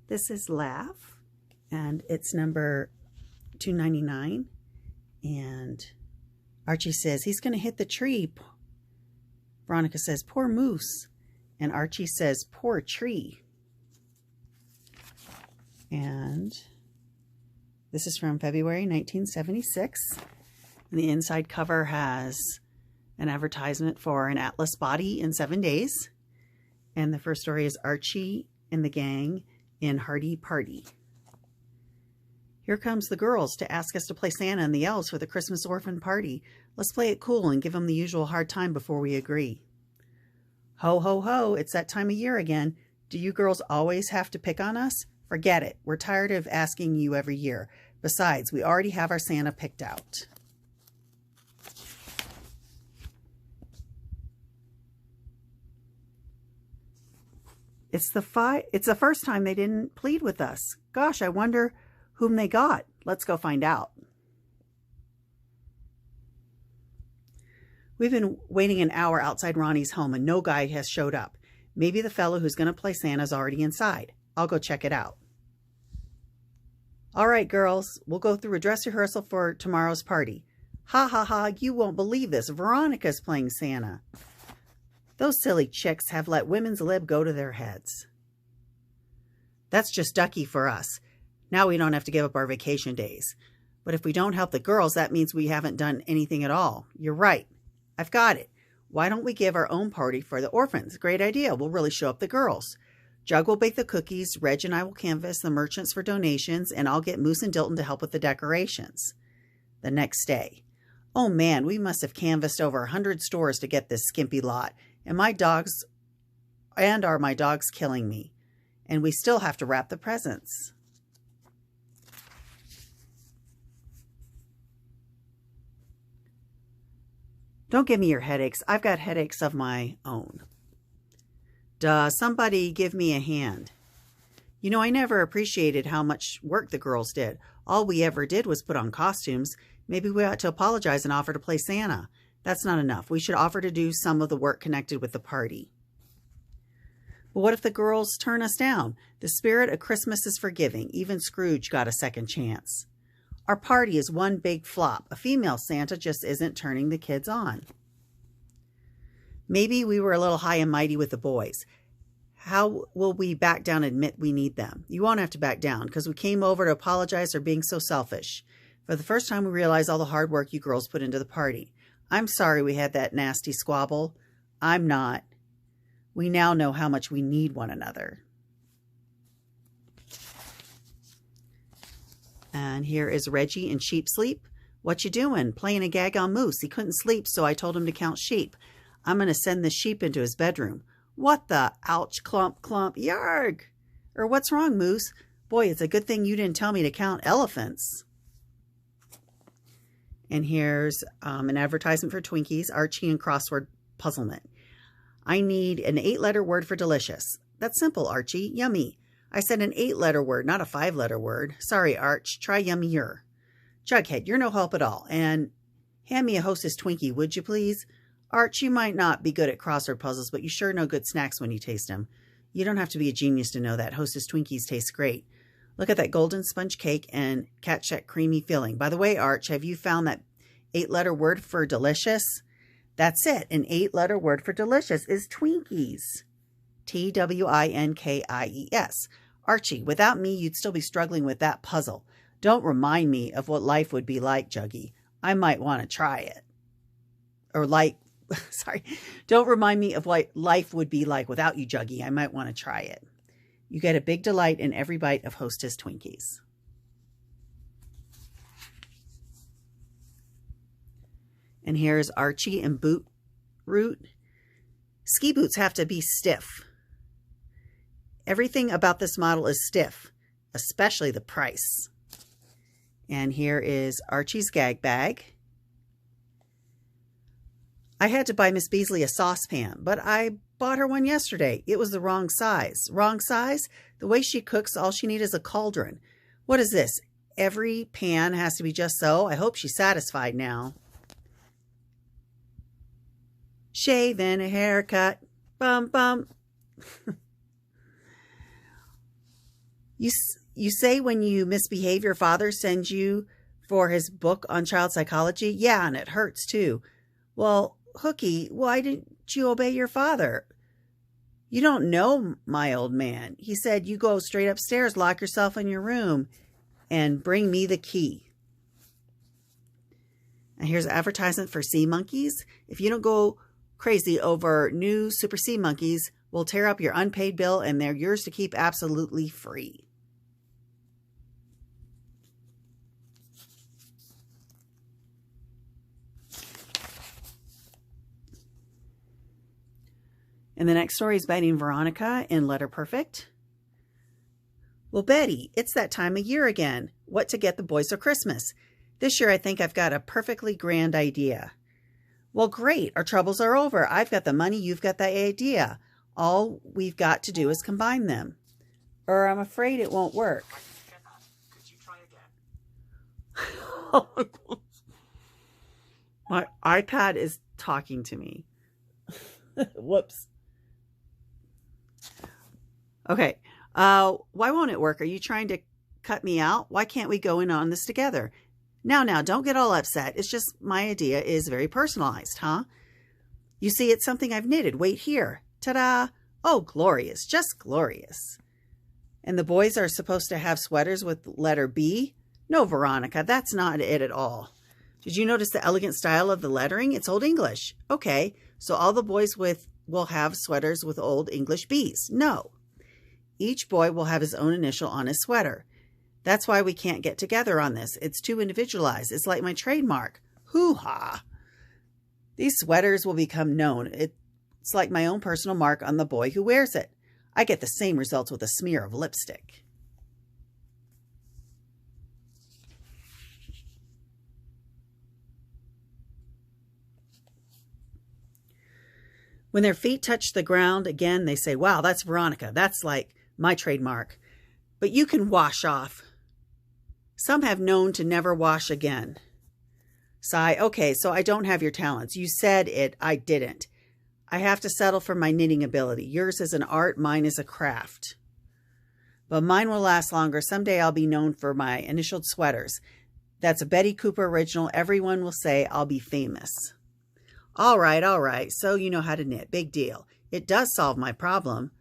This is Laugh, and it's number 299. And Archie says he's going to hit the tree. Veronica says, poor moose. And Archie says, poor tree. And this is from February 1976. And the inside cover has an advertisement for an Atlas body in 7 days. And the first story is Archie and the gang in Hardy Party. Here comes the girls to ask us to play Santa and the elves for the Christmas orphan party. Let's play it cool and give them the usual hard time before we agree. Ho, ho, ho, it's that time of year again. Do you girls always have to pick on us? Forget it. We're tired of asking you every year. Besides, we already have our Santa picked out. It's the first time they didn't plead with us. Gosh, I wonder whom they got. Let's go find out. We've been waiting an hour outside Ronnie's home and no guy has showed up. Maybe the fellow who's going to play Santa's already inside. I'll go check it out. All right, girls, we'll go through a dress rehearsal for tomorrow's party. Ha ha ha, you won't believe this. Veronica's playing Santa. Those silly chicks have let women's lib go to their heads. That's just ducky for us. Now we don't have to give up our vacation days. But if we don't help the girls, that means we haven't done anything at all. You're right. I've got it. Why don't we give our own party for the orphans? Great idea. We'll really show up the girls. Jug will bake the cookies, Reg and I will canvass the merchants for donations, and I'll get Moose and Dilton to help with the decorations. The next day. Oh man, we must have canvassed over 100 stores to get this skimpy lot. And my dogs killing me? And we still have to wrap the presents. Don't give me your headaches. I've got headaches of my own. Duh, somebody give me a hand. You know, I never appreciated how much work the girls did. All we ever did was put on costumes. Maybe we ought to apologize and offer to play Santa. That's not enough. We should offer to do some of the work connected with the party. But what if the girls turn us down? The spirit of Christmas is forgiving. Even Scrooge got a second chance. Our party is one big flop. A female Santa just isn't turning the kids on. Maybe we were a little high and mighty with the boys. How will we back down and admit we need them? You won't have to back down because we came over to apologize for being so selfish. For the first time, we realized all the hard work you girls put into the party. I'm sorry we had that nasty squabble. I'm not. We now know how much we need one another. And here is Reggie in sheep sleep. What you doing? Playing a gag on Moose. He couldn't sleep, so I told him to count sheep. I'm going to send the sheep into his bedroom. What the? Ouch, clump, clump, yarg. Or what's wrong, Moose? Boy, it's a good thing you didn't tell me to count elephants. And here's an advertisement for Twinkies, Archie and crossword puzzlement. I need an 8-letter word for delicious. That's simple, Archie. Yummy. I said an 8-letter word, not a 5-letter word. Sorry, Arch. Try yummier. Jughead, you're no help at all. And hand me a Hostess Twinkie, would you please? Arch, you might not be good at crossword puzzles, but you sure know good snacks when you taste them. You don't have to be a genius to know that. Hostess Twinkies taste great. Look at that golden sponge cake and catch that creamy filling. By the way, Arch, have you found that 8-letter word for delicious? That's it. An 8-letter word for delicious is Twinkies. Twinkies. Archie, without me, you'd still be struggling with that puzzle. Don't remind me of what life would be like, Juggy. I might want to try it. Don't remind me of what life would be like without you, Juggy. I might want to try it. You get a big delight in every bite of Hostess Twinkies. And here's Archie and Boot Root. Ski boots have to be stiff. Everything about this model is stiff, especially the price. And here is Archie's gag bag. I had to buy Miss Beasley a saucepan, but I bought her one yesterday. It was the wrong size. Wrong size? The way she cooks, all she needs is a cauldron. What is this? Every pan has to be just so? I hope she's satisfied now. Shave and a haircut. Bum, bum. You say when you misbehave, your father sends you for his book on child psychology? Yeah, and it hurts too. Well, Hooky, why didn't you obey your father? You don't know my old man. He said you go straight upstairs, lock yourself in your room, and bring me the key. And here's an advertisement for sea monkeys. If you don't go crazy over new super sea monkeys, we'll tear up your unpaid bill and they're yours to keep absolutely free. And the next story is Betty and Veronica in Letter Perfect. Well, Betty, it's that time of year again. What to get the boys for Christmas? This year I think I've got a perfectly grand idea. Well, great. Our troubles are over. I've got the money. You've got the idea. All we've got to do is combine them. Or I'm afraid it won't work. Could you try again? My iPad is talking to me. Whoops. Okay. Why won't it work? Are you trying to cut me out? Why can't we go in on this together? Now, don't get all upset. It's just my idea is very personalized, huh? You see, it's something I've knitted. Wait here. Ta-da! Oh, glorious. Just glorious. And the boys are supposed to have sweaters with letter B? No, Veronica, that's not it at all. Did you notice the elegant style of the lettering? It's Old English. Okay, so all the boys will have sweaters with Old English B's. No. Each boy will have his own initial on his sweater. That's why we can't get together on this. It's too individualized. It's like my trademark. Hoo-ha! These sweaters will become known. It's like my own personal mark on the boy who wears it. I get the same results with a smear of lipstick. When their feet touch the ground again, they say, wow, that's Veronica. That's like my trademark. But you can wash off. Some have known to never wash again. Sigh, okay, so I don't have your talents. You said it, I didn't. I have to settle for my knitting ability. Yours is an art, mine is a craft. But mine will last longer. Someday I'll be known for my initialed sweaters. That's a Betty Cooper original. Everyone will say I'll be famous. All right. So you know how to knit. Big deal. It does solve my problem.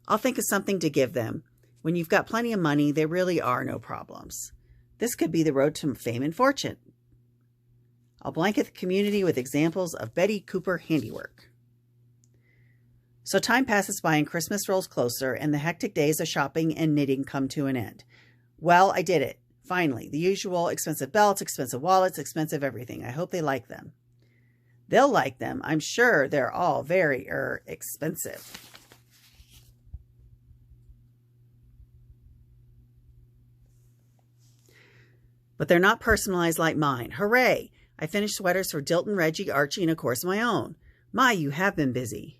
I'll think of something to give them. When you've got plenty of money, there really are no problems. This could be the road to fame and fortune. I'll blanket the community with examples of Betty Cooper handiwork. So time passes by and Christmas rolls closer and the hectic days of shopping and knitting come to an end. Well, I did it. Finally, the usual expensive belts, expensive wallets, expensive everything. I hope they like them. They'll like them. I'm sure they're all very expensive. But they're not personalized like mine. Hooray! I finished sweaters for Dilton, Reggie, Archie, and of course my own. My, you have been busy.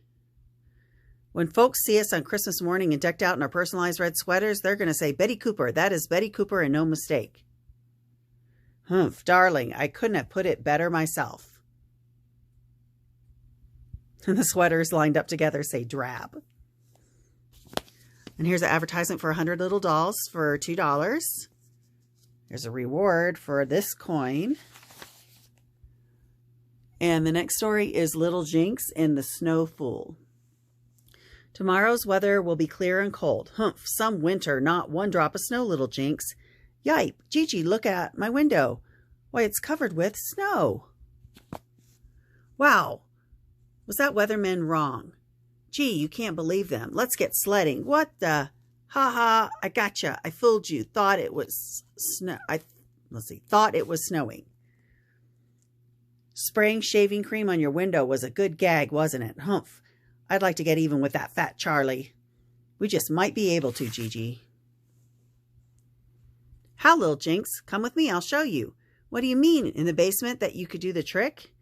When folks see us on Christmas morning and decked out in our personalized red sweaters, they're going to say, Betty Cooper, that is Betty Cooper and no mistake. Humph, darling, I couldn't have put it better myself. And the sweaters lined up together say drab. And here's an advertisement for 100 little dolls for $2. There's a reward for this coin. And the next story is Little Jinx and the Snow Fool. Tomorrow's weather will be clear and cold. Humph, some winter, not one drop of snow, Little Jinx. Yipe, Gigi, look at my window. Why, it's covered with snow. Wow, was that weatherman wrong? Gee, you can't believe them. Let's get sledding. What the? Ha, I gotcha. I fooled you. Thought it was thought it was snowing. Spraying shaving cream on your window was a good gag, wasn't it? Humph. I'd like to get even with that fat Charlie. We just might be able to, Gigi. How, little Jinx? Come with me, I'll show you. What do you mean, in the basement that you could do the trick?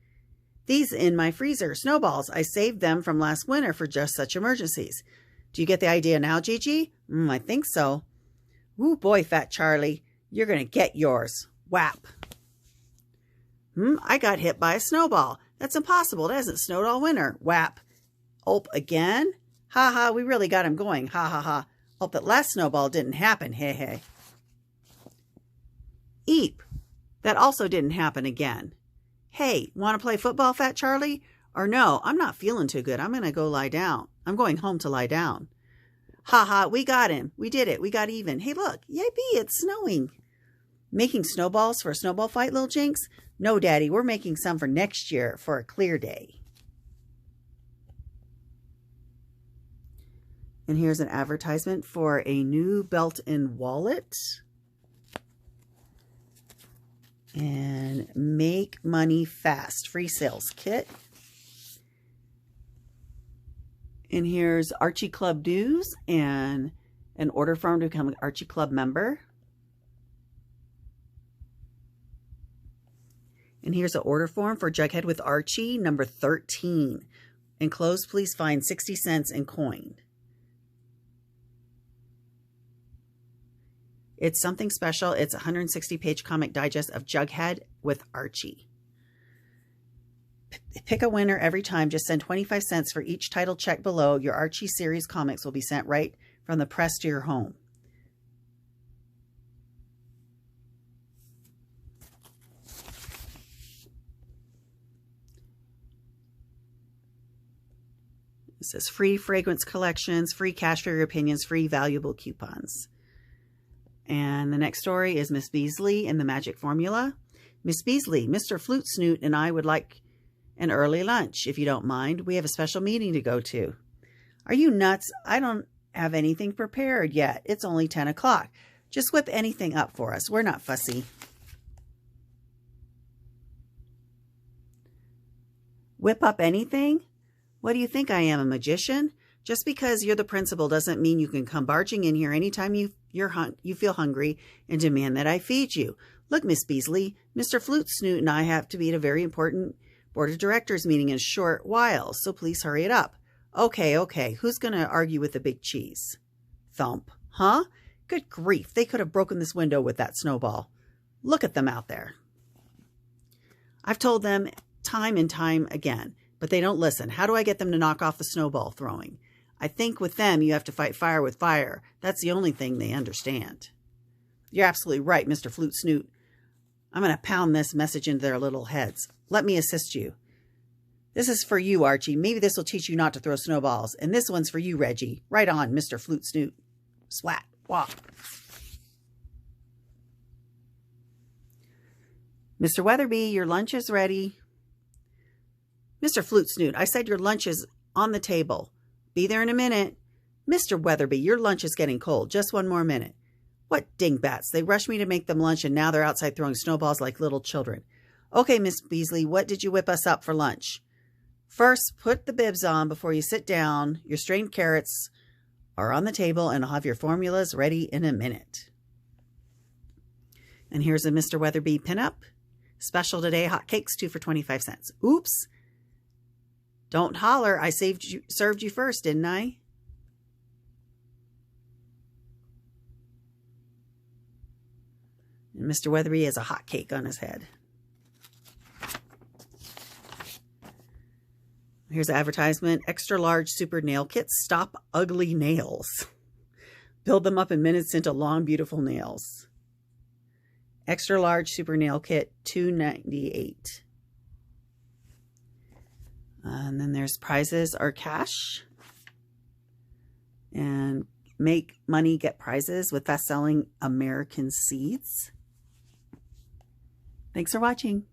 These in my freezer, snowballs. I saved them from last winter for just such emergencies. Do you get the idea now, Gigi? I think so. Woo boy, fat Charlie. You're going to get yours. Whap. I got hit by a snowball. That's impossible. It hasn't snowed all winter. Whap. Ulp again? Ha, we really got him going. Ha. Hope that last snowball didn't happen, hey hey. Eep, that also didn't happen again. Hey, want to play football, Fat Charlie? Or no, I'm not feeling too good. I'm going to go lie down. I'm going home to lie down. Ha ha, we got him. We did it. We got even. Hey, look, yippee, it's snowing. Making snowballs for a snowball fight, little Jinx? No, Daddy, we're making some for next year for a clear day. And here's an advertisement for a new belt-in wallet. And make money fast. Free sales kit. And here's Archie Club dues and an order form to become an Archie Club member. And here's an order form for Jughead with Archie, number 13. Enclosed, please find 60 cents in coin. It's something special. It's a 160-page comic digest of Jughead with Archie. Pick a winner every time. Just send 25 cents for each title check below. Your Archie Series comics will be sent right from the press to your home. It says free fragrance collections, free cash for your opinions, free valuable coupons. And the next story is Miss Beasley and the Magic Formula. Miss Beasley, Mr. Flute Snoot and I would like an early lunch, if you don't mind. We have a special meeting to go to. Are you nuts? I don't have anything prepared yet. It's only 10 o'clock. Just whip anything up for us. We're not fussy. Whip up anything? What do you think I am, a magician? Just because you're the principal doesn't mean you can come barging in here anytime you feel hungry and demand that I feed you. Look, Miss Beasley, Mr. Flute Snoot and I have to be at a very important board of directors meeting in a short while, so please hurry it up. Okay, who's going to argue with the big cheese? Thump. Huh? Good grief, they could have broken this window with that snowball. Look at them out there. I've told them time and time again, but they don't listen. How do I get them to knock off the snowball throwing? I think with them, you have to fight fire with fire. That's the only thing they understand. You're absolutely right, Mr. Flute Snoot. I'm going to pound this message into their little heads. Let me assist you. This is for you, Archie. Maybe this will teach you not to throw snowballs. And this one's for you, Reggie. Right on, Mr. Flute Snoot. Swat. Wop. Mr. Weatherby, your lunch is ready. Mr. Flute Snoot, I said your lunch is on the table. Be there in a minute. Mr. Weatherby, your lunch is getting cold. Just one more minute. What dingbats. They rushed me to make them lunch, and now they're outside throwing snowballs like little children. Okay, Miss Beasley, what did you whip us up for lunch? First, put the bibs on before you sit down. Your strained carrots are on the table, and I'll have your formulas ready in a minute. And here's a Mr. Weatherby pinup. Special today, hot cakes, 2 for 25 cents. Oops. Don't holler. I served you first, didn't I? And Mr. Weatherby has a hot cake on his head. Here's an advertisement. Extra large super nail kits. Stop ugly nails. Build them up in minutes into long, beautiful nails. Extra large super nail kit, $2.98. And then there's prizes or cash. And make money, get prizes with fast-selling American Seeds. Thanks for watching.